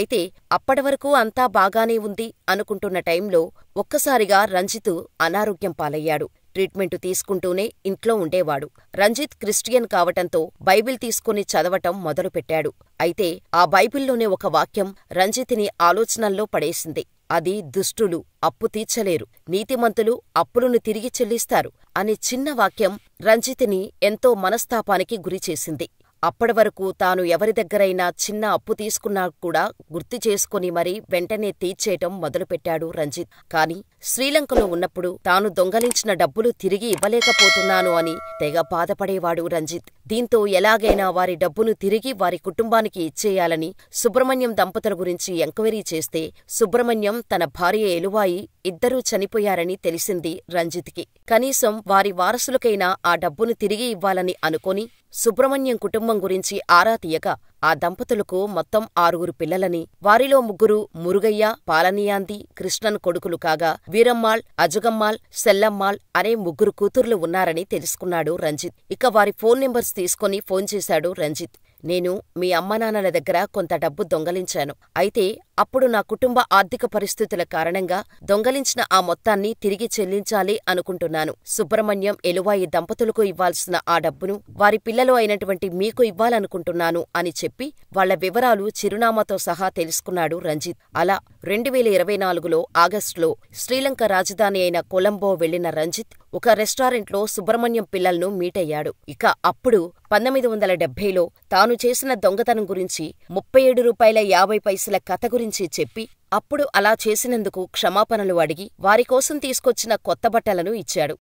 అయితే అప్పటివరకూ అంతా బాగానే ఉంది అనుకుంటున్న టైంలో ఒక్కసారిగా రంజిత్ అనారోగ్యం పాలయ్యాడు. ట్రీట్మెంటు తీసుకుంటూనే ఇంట్లో ఉండేవాడు. రంజిత్ క్రిస్టియన్ కావటంతో బైబిల్ తీసుకుని చదవటం మొదలుపెట్టాడు. అయితే ఆ బైబిల్లోని ఒక వాక్యం రంజిత్ని ఆలోచనల్లో పడేసింది. అది దుష్టులు అప్పు తీర్చలేరు, నీతిమంతులు అప్పులను తిరిగి చెల్లిస్తారు అనే చిన్న వాక్యం రంజిత్ని ఎంతో మనస్తాపానికి గురిచేసింది. అప్పటివరకు తాను ఎవరి దగ్గరైనా చిన్న అప్పు తీసుకున్నా కూడా గుర్తు చేసుకుని మరీ వెంటనే తీర్చేయటం మొదలుపెట్టాడు రంజిత్. కాని శ్రీలంకలో ఉన్నప్పుడు తాను దొంగలించిన డబ్బులు తిరిగి ఇవ్వలేకపోతున్నాను అని తెగ బాధపడేవాడు రంజిత్. దీంతో ఎలాగైనా వారి డబ్బును తిరిగి వారి కుటుంబానికి ఇచ్చేయాలని సుబ్రహ్మణ్యం దంపతుల గురించి ఎంక్వైరీ చేస్తే సుబ్రహ్మణ్యం తన భార్య ఎలువాయి ఇద్దరూ చనిపోయారని తెలిసింది రంజిత్కి. కనీసం వారి వారసులకైనా ఆ డబ్బును తిరిగి ఇవ్వాలని అనుకొని సుబ్రహ్మణ్యం కుటుంబం గురించి ఆరా తీయగా ఆ దంపతులకు మొత్తం 6 పిల్లలని, వారిలో 3 మురుగయ్య, పాలనియాంది, కృష్ణన్ కొడుకులు కాగా వీరమ్మాళ్, అజగమ్మాళ్, సెల్లమ్మాళ్ అనే 3 కూతుర్లు ఉన్నారని తెలుసుకున్నాడు రంజిత్. ఇక వారి ఫోన్ నెంబర్స్ తీసుకొని ఫోన్ చేశాడు రంజిత్. నేను మీ అమ్మానాన్నల దగ్గర కొంత డబ్బు దొంగలించాను. అయితే అప్పుడు నా కుటుంబ ఆర్థిక పరిస్థితుల కారణంగా దొంగలించిన ఆ మొత్తాన్ని తిరిగి చెల్లించాలి అనుకుంటున్నాను. సుబ్రహ్మణ్యం, ఎలువాయి దంపతులకు ఇవ్వాల్సిన ఆ డబ్బును వారి పిల్లలు అయినటువంటి మీకు ఇవ్వాలనుకుంటున్నాను అని చెప్పి వాళ్ల వివరాలు చిరునామాతో సహా తెలుసుకున్నాడు రంజిత్. అలా 2024లో ఆగస్టులో శ్రీలంక రాజధాని అయిన కొలంబో వెళ్లిన రంజిత్ ఒక రెస్టారెంట్లో సుబ్రహ్మణ్యం పిల్లలను మీటయ్యాడు. ఇక అప్పుడు 1970లో తాను చేసిన దొంగతనం గురించి ₹37.50 కథ గురించి చెప్పి అప్పుడు అలా చేసినందుకు క్షమాపణలు అడిగి వారికోసం తీసుకొచ్చిన కొత్త బట్టలను ఇచ్చాడు.